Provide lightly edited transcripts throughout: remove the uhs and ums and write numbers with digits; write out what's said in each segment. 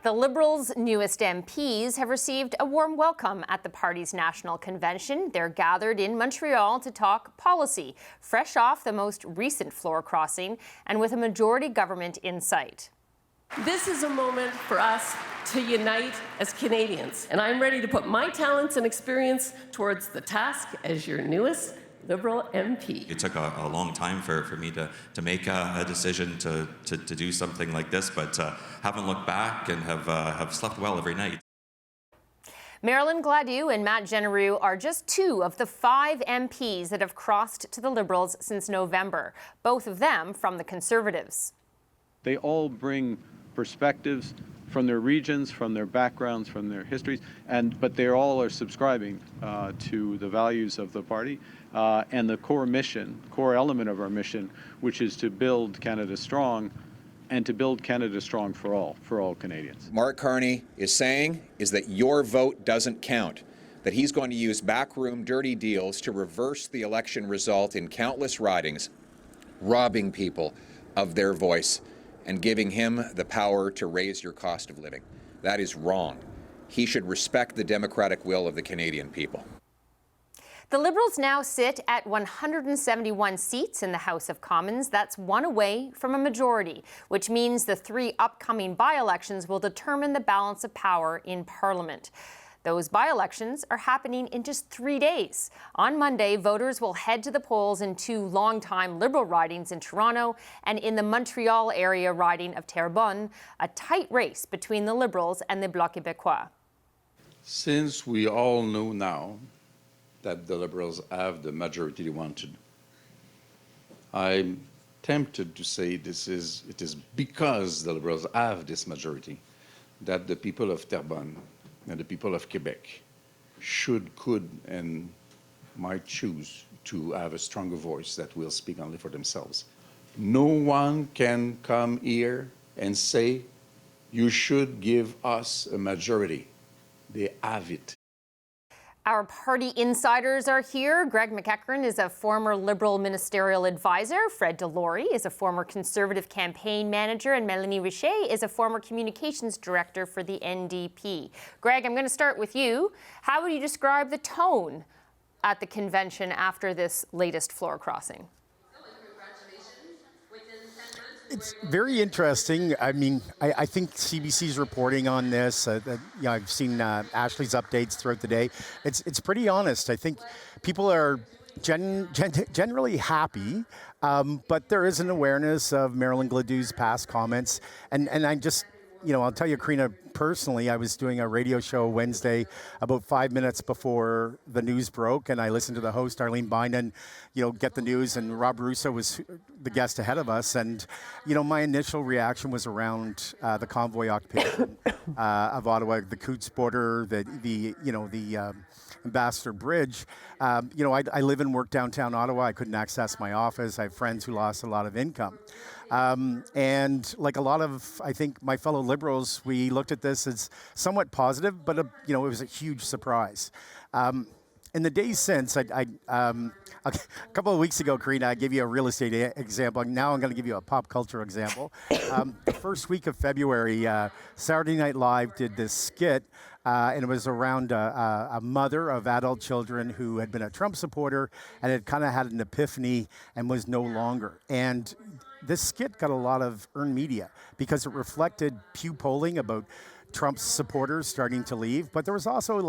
The Liberals' newest MPs have received a warm welcome at the party's national convention. They're gathered in Montreal to talk policy, fresh off the most recent floor crossing and with a majority government in sight. This is a moment for us to unite as Canadians, and I'm ready to put my talents and experience towards the task as your newest Liberal MP. It took a long time for me to make a decision to do something like this, but haven't looked back and have slept well every night. Marilyn Gladu and Matt Genereux are just two of the 5 MPs that have crossed to the Liberals since November, both of them from the Conservatives. They all bring perspectives from their regions, from their backgrounds, from their histories, but they all are subscribing to the values of the party and the core element of our mission, which is to build Canada strong, and to build Canada strong for all Canadians. Mark Carney is saying is that your vote doesn't count, that he's going to use backroom dirty deals to reverse the election result in countless ridings, robbing people of their voice and giving him the power to raise your cost of living. That is wrong. He should respect the democratic will of the Canadian people. The Liberals now sit at 171 seats in the House of Commons. That's one away from a majority, which means the 3 upcoming by-elections will determine the balance of power in Parliament. Those by-elections are happening in just 3 days. On Monday, voters will head to the polls in 2 long-time Liberal ridings in Toronto and in the Montreal area riding of Terrebonne, a tight race between the Liberals and the Bloc Québécois. Since we all know now that the Liberals have the majority they wanted, I'm tempted to say it is because the Liberals have this majority that the people of Terrebonne and the people of Quebec could, and might choose to have a stronger voice that will speak only for themselves. No one can come here and say, you should give us a majority. They have it. Our party insiders are here. Greg McEachern is a former Liberal ministerial advisor. Fred Delory is a former Conservative campaign manager. And Melanie Richer is a former communications director for the NDP. Greg, I'm going to start with you. How would you describe the tone at the convention after this latest floor crossing? It's very interesting. I mean, I think CBC's reporting on this. I've seen Ashley's updates throughout the day. It's pretty honest. I think people are generally happy, but there is an awareness of Marilyn Gladu's past comments. And I just, I'll tell you, Karina, personally, I was doing a radio show Wednesday about 5 minutes before the news broke, and I listened to the host, Arlene Bynon, get the news, and Rob Russo was the guest ahead of us. And, my initial reaction was around the convoy occupation of Ottawa, the Coots border, the Ambassador Bridge. I live and work downtown Ottawa. I couldn't access my office. I have friends who lost a lot of income. And like a lot of, I think, my fellow Liberals, we looked at this as somewhat positive, but, it was a huge surprise. In the days since, a couple of weeks ago, Karina, I gave you a real estate example. Now I'm going to give you a pop culture example. The first week of February, Saturday Night Live did this skit, and it was around a mother of adult children who had been a Trump supporter and had kind of had an epiphany and was no longer. And this skit got a lot of earned media because it reflected Pew polling about Trump's supporters starting to leave. But there was also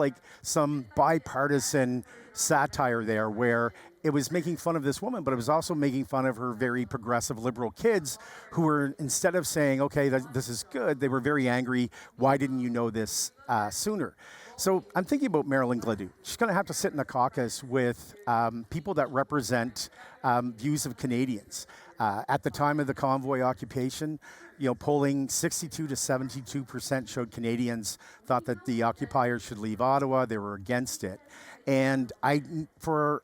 some bipartisan satire there where it was making fun of this woman, but it was also making fun of her very progressive liberal kids who were, instead of saying, okay, this is good, they were very angry. Why didn't you know this sooner? So I'm thinking about Marilyn Gladu. She's going to have to sit in the caucus with people that represent views of Canadians. At the time of the convoy occupation, polling 62 to 72% showed Canadians thought that the occupiers should leave Ottawa. They were against it. And for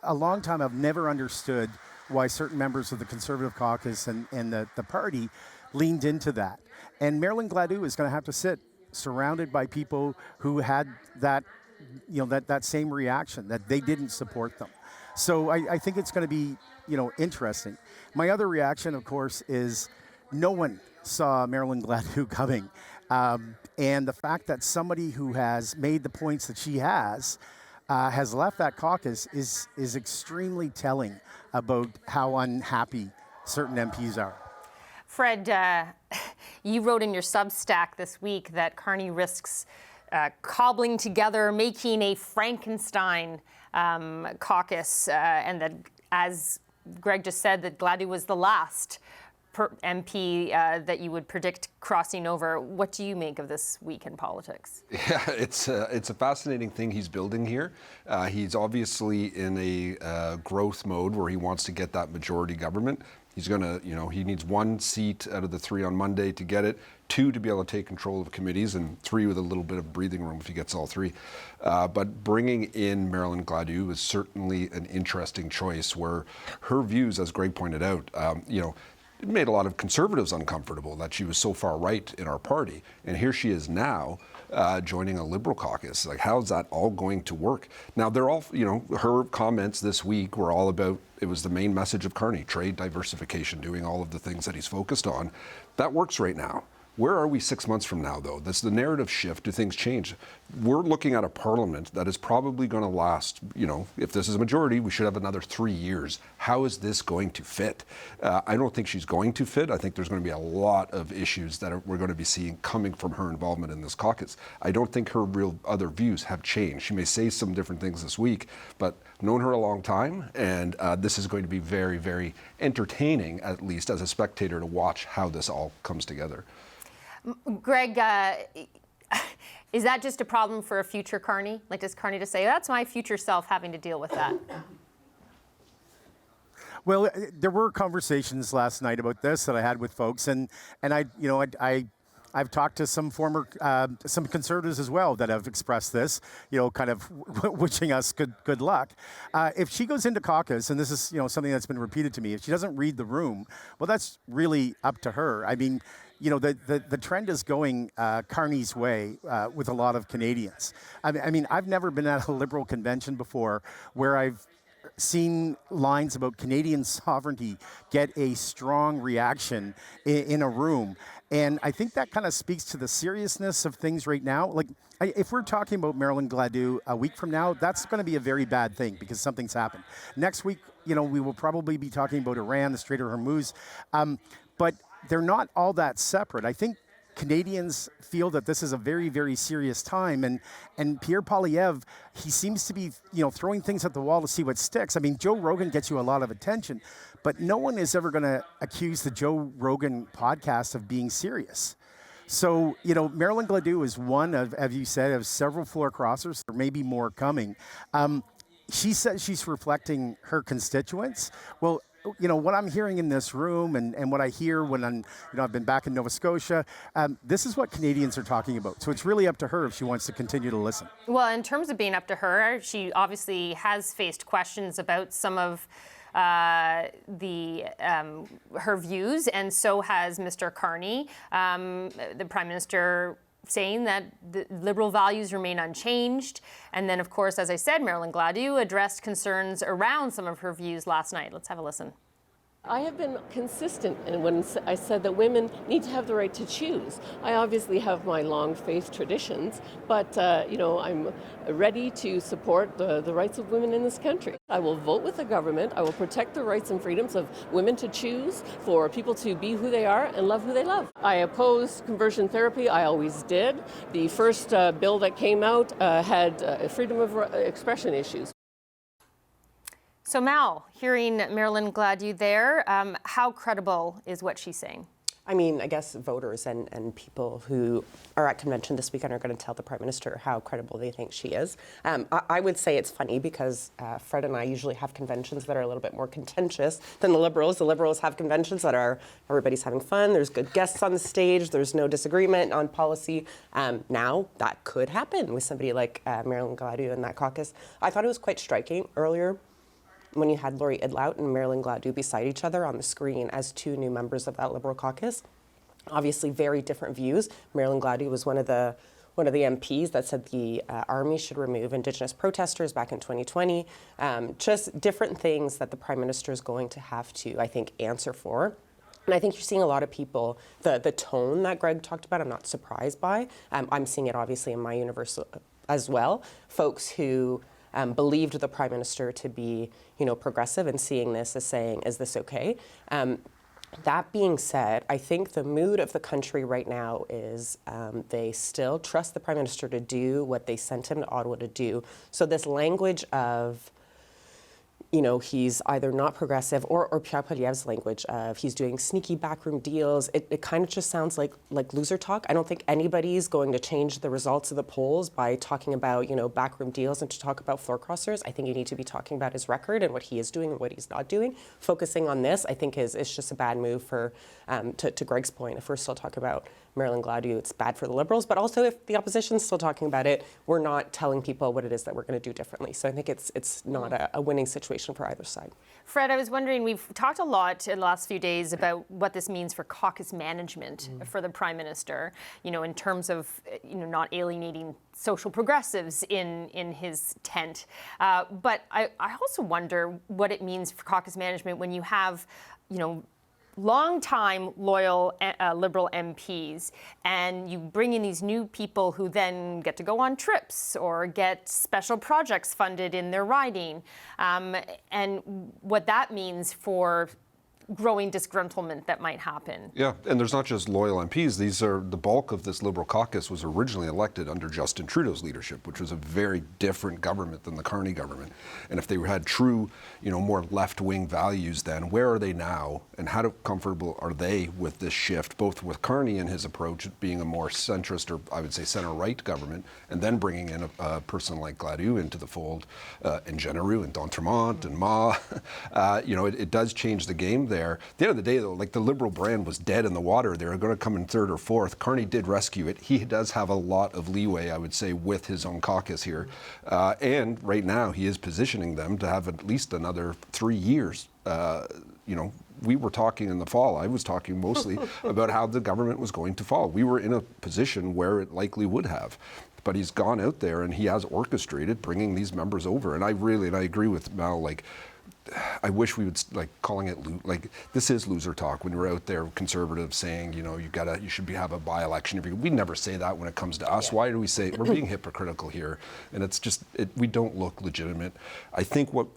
a long time, I've never understood why certain members of the Conservative caucus and the party leaned into that. And Marilyn Gladu is going to have to sit surrounded by people who had that, that same reaction, that they didn't support them. So I think it's going to be, interesting. My other reaction, of course, is no one saw Marilyn Gladu coming. And the fact that somebody who has made the points that she has left that caucus is extremely telling about how unhappy certain MPs are. Fred, you wrote in your Substack this week that Carney risks cobbling together, making a Frankenstein caucus, and that, as Greg just said, that Gladu was the last MP that you would predict crossing over. What do you make of this week in politics? Yeah, it's a fascinating thing he's building here. He's obviously in a growth mode where he wants to get that majority government. He's going to, he needs 1 seat out of the 3 on Monday to get it, 2 to be able to take control of committees, and 3 with a little bit of breathing room if he gets all 3. But bringing in Marilyn Gladu is certainly an interesting choice, where her views, as Greg pointed out, it made a lot of conservatives uncomfortable that she was so far right in our party. And here she is now joining a Liberal caucus. Like, how's that all going to work? Now, they're all, her comments this week were all about, it was the main message of Carney, trade diversification, doing all of the things that he's focused on. That works right now. Where are we 6 months from now, though? Does the narrative shift? Do things change? We're looking at a parliament that is probably going to last, if this is a majority, we should have another 3 years. How is this going to fit? I don't think she's going to fit. I think there's going to be a lot of issues that we're going to be seeing coming from her involvement in this caucus. I don't think her real other views have changed. She may say some different things this week, but I've known her a long time, and this is going to be very, very entertaining, at least as a spectator, to watch how this all comes together. Greg, is that just a problem for a future Carney? Like, does Carney just say, that's my future self having to deal with that? Well, there were conversations last night about this that I had with folks, and I've talked to some former, some conservatives as well that have expressed this, kind of wishing us good luck. If she goes into caucus, and this is, something that's been repeated to me, if she doesn't read the room, well, that's really up to her. I mean, the trend is going Carney's way with a lot of Canadians. I mean, I've never been at a Liberal convention before where I've seen lines about Canadian sovereignty get a strong reaction in a room. And I think that kind of speaks to the seriousness of things right now. Like, if we're talking about Marilyn Gladu a week from now, that's going to be a very bad thing because something's happened. Next week, we will probably be talking about Iran, the Strait of Hormuz. But they're not all that separate. I think Canadians feel that this is a very, very serious time. And Pierre Poilievre, he seems to be, throwing things at the wall to see what sticks. I mean, Joe Rogan gets you a lot of attention, but no one is ever going to accuse the Joe Rogan podcast of being serious. So, Marilyn Gladu is one of, as you said, of several floor crossers. There may be more coming. She says she's reflecting her constituents. Well, what I'm hearing in this room and what I hear when I've been back in Nova Scotia, this is what Canadians are talking about. So it's really up to her if she wants to continue to listen. Well, in terms of being up to her, she obviously has faced questions about some of her views, and so has Mr. Carney, the Prime Minister, saying that the Liberal values remain unchanged. And then, of course, as I said, Marilyn Gladu addressed concerns around some of her views last night. Let's have a listen. I have been consistent when I said that women need to have the right to choose. I obviously have my long faith traditions, but I'm ready to support the rights of women in this country. I will vote with the government. I will protect the rights and freedoms of women to choose, for people to be who they are and love who they love. I oppose conversion therapy. I always did. The first bill that came out had freedom of expression issues. So Mal, hearing Marilyn Gladu there, how credible is what she's saying? I mean, I guess voters and people who are at convention this weekend are going to tell the Prime Minister how credible they think she is. I would say it's funny because Fred and I usually have conventions that are a little bit more contentious than the Liberals. The Liberals have conventions that are everybody's having fun, there's good guests on the stage, there's no disagreement on policy. Now, that could happen with somebody like Marilyn Gladu in that caucus. I thought it was quite striking earlier when you had Laurie Idlout and Marilyn Gladu beside each other on the screen as 2 new members of that Liberal caucus. Obviously, very different views. Marilyn Gladu was one of the MPs that said the Army should remove Indigenous protesters back in 2020. Just different things that the Prime Minister is going to have to, I think, answer for And I think you're seeing a lot of people, the tone that Greg talked about, I'm not surprised by. I'm seeing it obviously in my universe as well. Folks who believed the Prime Minister to be, progressive and seeing this as saying, is this okay? That being said, I think the mood of the country right now is they still trust the Prime Minister to do what they sent him to Ottawa to do. So this language of, he's either not progressive or Pierre Poilievre's language of he's doing sneaky backroom deals. It kind of just sounds like loser talk. I don't think anybody's going to change the results of the polls by talking about, backroom deals and to talk about floor crossers. I think you need to be talking about his record and what he is doing and what he's not doing. Focusing on this, I think, is just a bad move for, to Greg's point, if we're still talking about Marilyn Gladu, it's bad for the Liberals, but also if the opposition's still talking about it, we're not telling people what it is that we're going to do differently. So I think it's not a winning situation for either side. Fred, I was wondering, we've talked a lot in the last few days about what this means for caucus management for the Prime Minister, in terms of, not alienating social progressives in his tent. But I also wonder what it means for caucus management when you have, long-time loyal Liberal MPs, and you bring in these new people who then get to go on trips or get special projects funded in their riding, and what that means for growing disgruntlement that might happen. Yeah, and there's not just loyal MPs. These are the bulk of this Liberal caucus was originally elected under Justin Trudeau's leadership, which was a very different government than the Carney government. And if they had true, more left-wing values then, where are they now? And how comfortable are they with this shift, both with Carney and his approach being a more centrist, or I would say center-right government, and then bringing in a person like Gladu into the fold, and Genereux and d'Entremont and Ma. It does change the game there. At the end of the day, though, the Liberal brand was dead in the water. They were going to come in third or fourth. Carney did rescue it. He does have a lot of leeway, I would say, with his own caucus here. And right now, he is positioning them to have at least another 3 years. We were talking in the fall. I was talking mostly about how the government was going to fall. We were in a position where it likely would have. But he's gone out there and he has orchestrated bringing these members over. And I agree with Mal, I wish we would calling it this is loser talk when we're out there conservatives saying you should have a by-election. We never say that when it comes to us. Yeah. Why do we say we're being hypocritical here? And it's just we don't look legitimate. I think what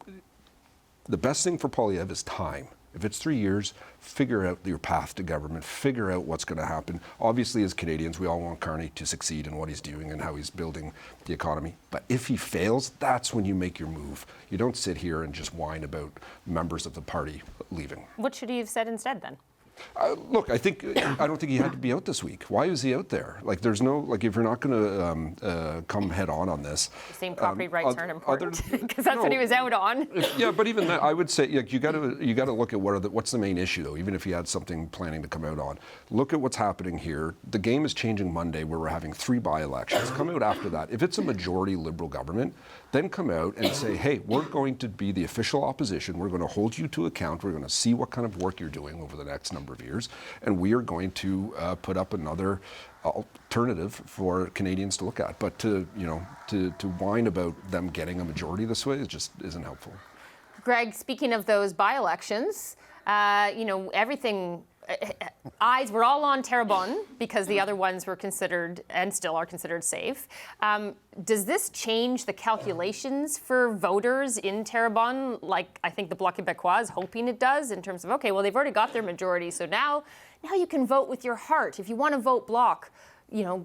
the best thing for Poilievre is time. If it's 3 years, figure out your path to government, figure out what's going to happen. Obviously, as Canadians, we all want Carney to succeed in what he's doing and how he's building the economy. But if he fails, that's when you make your move. You don't sit here and just whine about members of the party leaving. What should he have said instead then? Look, I don't think he had to be out this week. Why was he out there? There's no, if you're not going to come head on this. The same property rights aren't important because that's what he was out on. Yeah, but even that, I would say you got to look at what's the main issue though. Even if he had something planning to come out on, look at what's happening here. The game is changing Monday, where we're having 3 by-elections. Come out after that. If it's a majority Liberal government, then come out and say, hey, we're going to be the official opposition. We're going to hold you to account. We're going to see what kind of work you're doing over the next number of years, and we are going to put up another alternative for Canadians to look at. But to whine about them getting a majority this way, it just isn't helpful. Greg, speaking of those by-elections, everything. Eyes were all on Terrebonne because the other ones were considered and still are considered safe. Does this change the calculations for voters in Terrebonne, like I think the Bloc Québécois is hoping it does, in terms of, okay, well, they've already got their majority, so now you can vote with your heart. If you want to vote Bloc,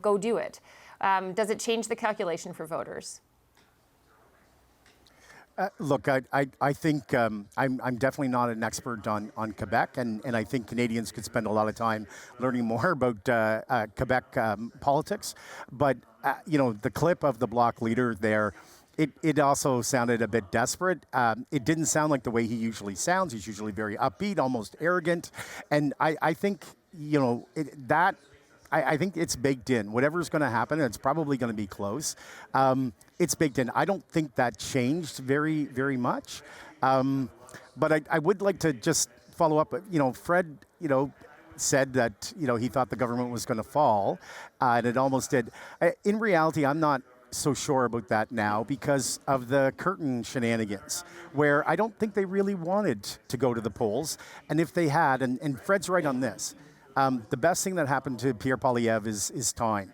go do it. Does it change the calculation for voters? Look, I think I'm definitely not an expert on Quebec, and I think Canadians could spend a lot of time learning more about Quebec politics. But, the clip of the Bloc leader there, it also sounded a bit desperate. It didn't sound like the way he usually sounds. He's usually very upbeat, almost arrogant. And I think, I think it's baked in. Whatever's going to happen, it's probably going to be close. It's baked in. I don't think that changed very, very much. But I would like to just follow up. Fred, said that, he thought the government was going to fall, and it almost did. In reality, I'm not so sure about that now because of the curtain shenanigans, where I don't think they really wanted to go to the polls. And if they had, and Fred's right on this, the best thing that happened to Pierre Poilievre is time.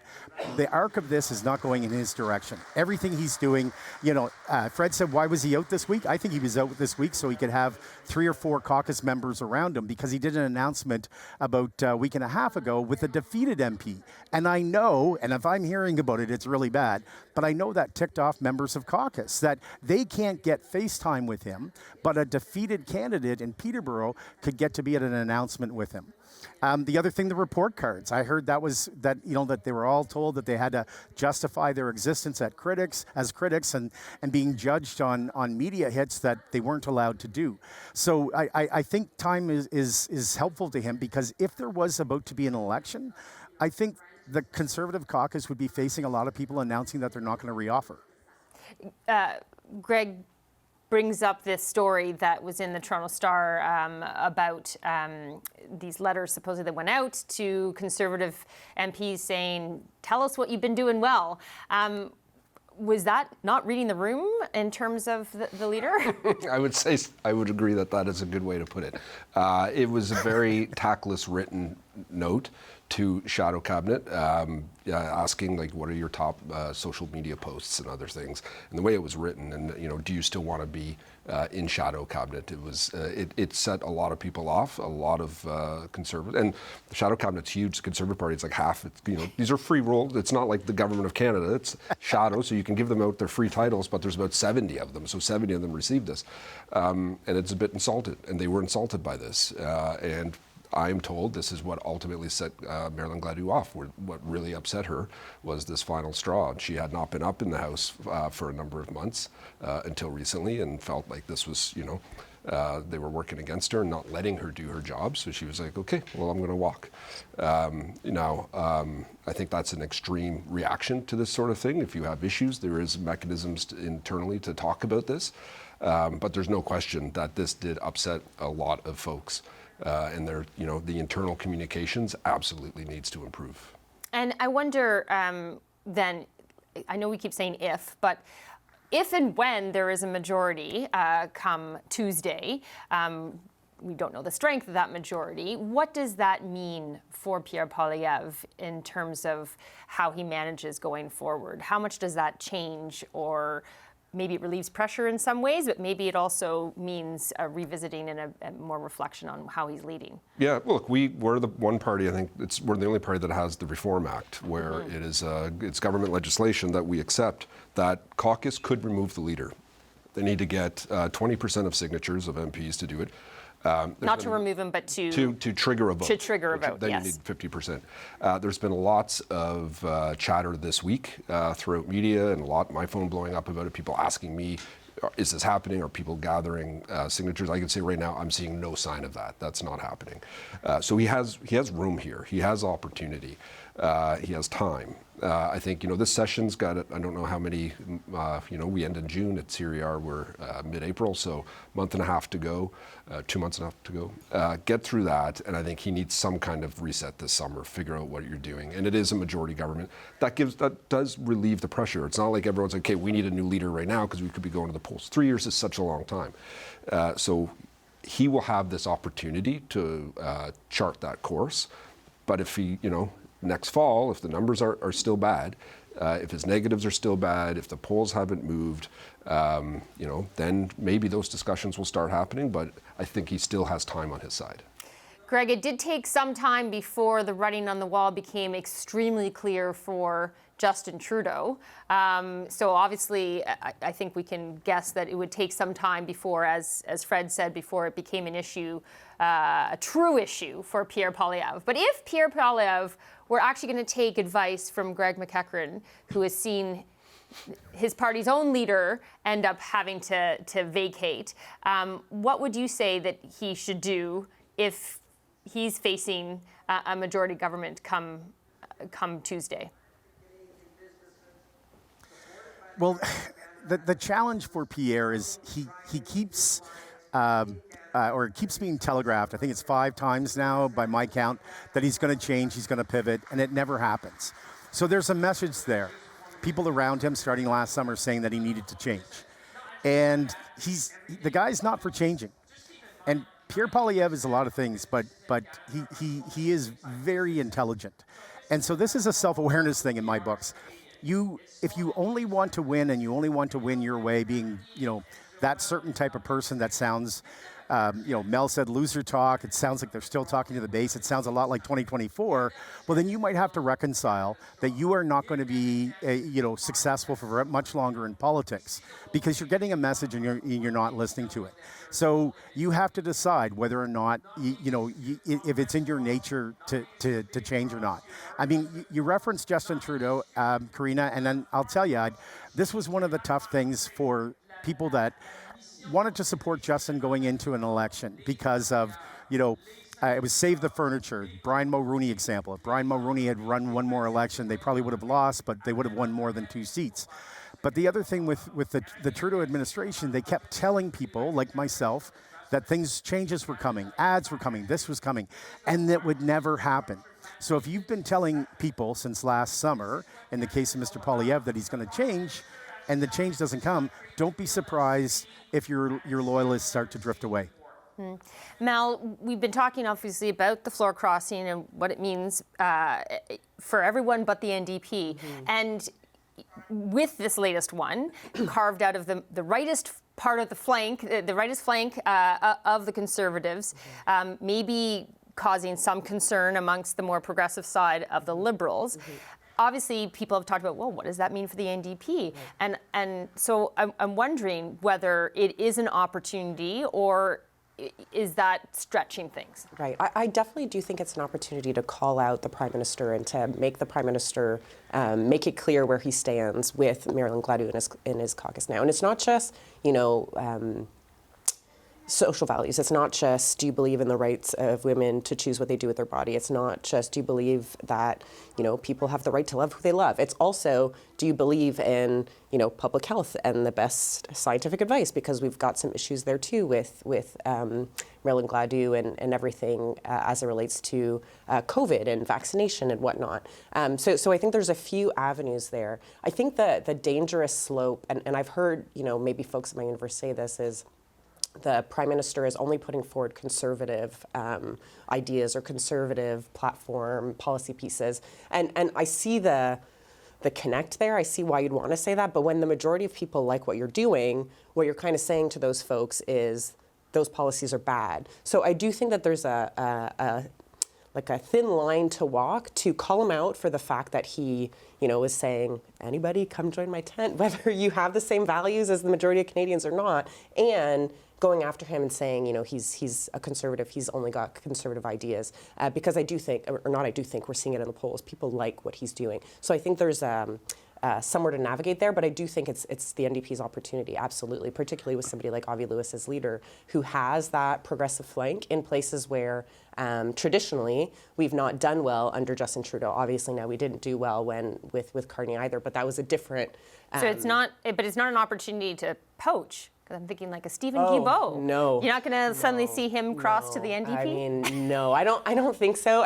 The arc of this is not going in his direction. Everything he's doing, Fred said, why was he out this week? I think he was out this week so he could have 3 or 4 caucus members around him because he did an announcement about a week and a half ago with a defeated MP. And I know, and if I'm hearing about it, it's really bad, but I know that ticked off members of caucus, that they can't get FaceTime with him, but a defeated candidate in Peterborough could get to be at an announcement with him. The other thing, the report cards. I heard that they were all told that they had to justify their existence as critics and being judged on media hits that they weren't allowed to do. So I think time is helpful to him because if there was about to be an election, I think the Conservative caucus would be facing a lot of people announcing that they're not going to reoffer. Greg brings up this story that was in the Toronto Star about these letters supposedly that went out to Conservative MPs saying, tell us what you've been doing well. Was that not reading the room in terms of the leader? I would agree that is a good way to put it. It was a very tactless written note to Shadow Cabinet, asking what are your top social media posts and other things, and the way it was written, and do you still want to be in Shadow Cabinet? It was it set a lot of people off, a lot of conservative, and the Shadow Cabinet's huge. Conservative Party, it's like half. These are free roll. It's not like the government of Canada. It's Shadow, so you can give them out their free titles, but there's about 70 of them, so 70 of them received this, and it's a bit insulted, and they were insulted by this, and I'm told this is what ultimately set Marilyn Gladu off. What really upset her was this final straw. She had not been up in the House for a number of months until recently and felt like this was, they were working against her and not letting her do her job. So she was like, okay, well, I'm going to walk. I think that's an extreme reaction to this sort of thing. If you have issues, there is mechanisms internally to talk about this. But there's no question that this did upset a lot of folks. And the internal communications absolutely needs to improve. And I wonder, then, I know we keep saying if, but if and when there is a majority come Tuesday, we don't know the strength of that majority. What does that mean for Pierre Poilievre in terms of how he manages going forward? How much does that change, or maybe it relieves pressure in some ways, but maybe it also means revisiting and a more reflection on how he's leading? Yeah, look, we're the one party, I think we're the only party that has the Reform Act, where it's government legislation that we accept that caucus could remove the leader. They need to get 20% of signatures of MPs to do it. Not to remove him, but to trigger a vote. To trigger a vote, then yes. You need 50%. There's been lots of chatter this week throughout media, and my phone blowing up about it, people asking me, is this happening? Are people gathering signatures? I can say right now, I'm seeing no sign of that. That's not happening. So he has room here. He has opportunity. He has time. I think, this session's got, I don't know how many, we end in June. Here we are, we're mid-April, so month and a half to go, 2 months and a half to go. Get through that, and I think he needs some kind of reset this summer, figure out what you're doing. And it is a majority government. That does relieve the pressure. It's not like everyone's like, okay, we need a new leader right now because we could be going to the polls. 3 years is such a long time. So he will have this opportunity to chart that course. But if he, next fall, if the numbers are still bad, if his negatives are still bad, if the polls haven't moved, then maybe those discussions will start happening. But I think he still has time on his side. Greg, it did take some time before the writing on the wall became extremely clear for Justin Trudeau. So obviously, I think we can guess that it would take some time before, as Fred said, before it became an issue, a true issue for Pierre Poilievre. But if Pierre Poilievre were actually going to take advice from Greg McEachern, who has seen his party's own leader end up having to vacate, what would you say that he should do if he's facing a majority government come Tuesday? Well, the challenge for Pierre is he keeps being telegraphed. I think it's 5 times now by my count that he's going to change, he's going to pivot, and it never happens. So there's a message there. people around him starting last summer saying that he needed to change. And the guy's not for changing. And Pierre Poilievre is a lot of things, but he is very intelligent. And so this is a self-awareness thing in my books. If you only want to win and you only want to win your way, being, that certain type of person that sounds, Mel said loser talk. It sounds like they're still talking to the base. It sounds a lot like 2024. Well, then you might have to reconcile that you are not going to be, successful for much longer in politics because you're getting a message and you're not listening to it. So you have to decide whether or not, if it's in your nature to change or not. I mean, you referenced Justin Trudeau, Karina, and then I'll tell you, this was one of the tough things for people that wanted to support Justin going into an election because of, it was Save the Furniture, Brian Mulroney example. If Brian Mulroney had run one more election, they probably would have lost, but they would have won more than 2 seats. But the other thing with the Trudeau administration, they kept telling people like myself that changes were coming, ads were coming, this was coming, and that would never happen. So if you've been telling people since last summer, in the case of Mr. Poilievre, that he's going to change, and the change doesn't come, don't be surprised if your loyalists start to drift away. Mal, we've been talking obviously about the floor crossing and what it means for everyone but the NDP. And with this latest one, carved out of the rightist part of the flank, the rightist flank of the Conservatives, maybe causing some concern amongst the more progressive side of the Liberals. Obviously, people have talked about, well, what does that mean for the NDP? And so I'm wondering whether it is an opportunity or is that stretching things? Right. I definitely do think it's an opportunity to call out the Prime Minister and to make the Prime Minister make it clear where he stands with Marilyn Gladu in his caucus now. And it's not just, social values. It's not just, do you believe in the rights of women to choose what they do with their body? It's not just, do you believe that, people have the right to love who they love? It's also, do you believe in, public health and the best scientific advice? Because we've got some issues there too with Marilyn Gladu and everything as it relates to COVID and vaccination and whatnot. So I think there's a few avenues there. I think the dangerous slope, and I've heard, maybe folks at my universe say this, is the Prime Minister is only putting forward conservative ideas or conservative platform policy pieces. And I see the connect there. I see why you'd want to say that. But when the majority of people like what you're doing, what you're kind of saying to those folks is those policies are bad. So I do think that there's a thin line to walk to call him out for the fact that he, is saying, anybody come join my tent, whether you have the same values as the majority of Canadians or not, and going after him and saying, he's a conservative, he's only got conservative ideas. Because I do think, we're seeing it in the polls, people like what he's doing. So I think there's somewhere to navigate there, but I do think it's the NDP's opportunity, absolutely, particularly with somebody like Avi Lewis as leader, who has that progressive flank in places where traditionally we've not done well under Justin Trudeau. Obviously now we didn't do well with Carney either, but that was a different... So it's not an opportunity to poach. Because I'm thinking like a Stephen Guilbeault. No. You're not going to suddenly see him cross to the NDP? I mean, no, I don't think so.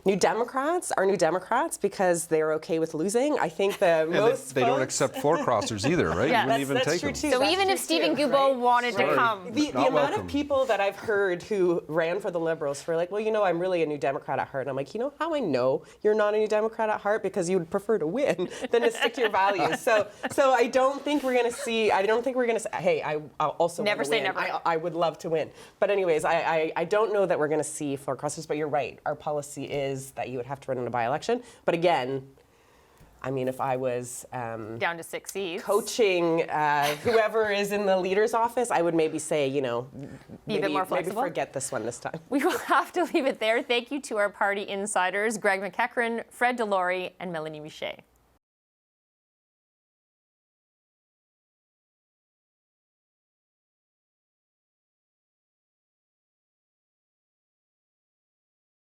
New Democrats are New Democrats because they're okay with losing. I think they don't accept floor crossers either, right? Yeah, you wouldn't even take them. So even if Stephen Guilbeault wanted to come. The amount of people that I've heard who ran for the Liberals were like, well, I'm really a New Democrat at heart. And I'm like, how I know you're not a New Democrat at heart? Because you would prefer to win than to stick to your values. So I don't think we're going to see, hey, I'll also never say win. never. I would love to win. But anyways, I don't know that we're going to see floor crossers, but you're right. Our policy is that you would have to run in a by-election. But again, if I was down to 6 seats, coaching whoever is in the leader's office, I would maybe say, be a bit more flexible. Maybe forget this one this time. We will have to leave it there. Thank you to our party insiders, Greg McEachran, Fred Delory, and Melanie Richer.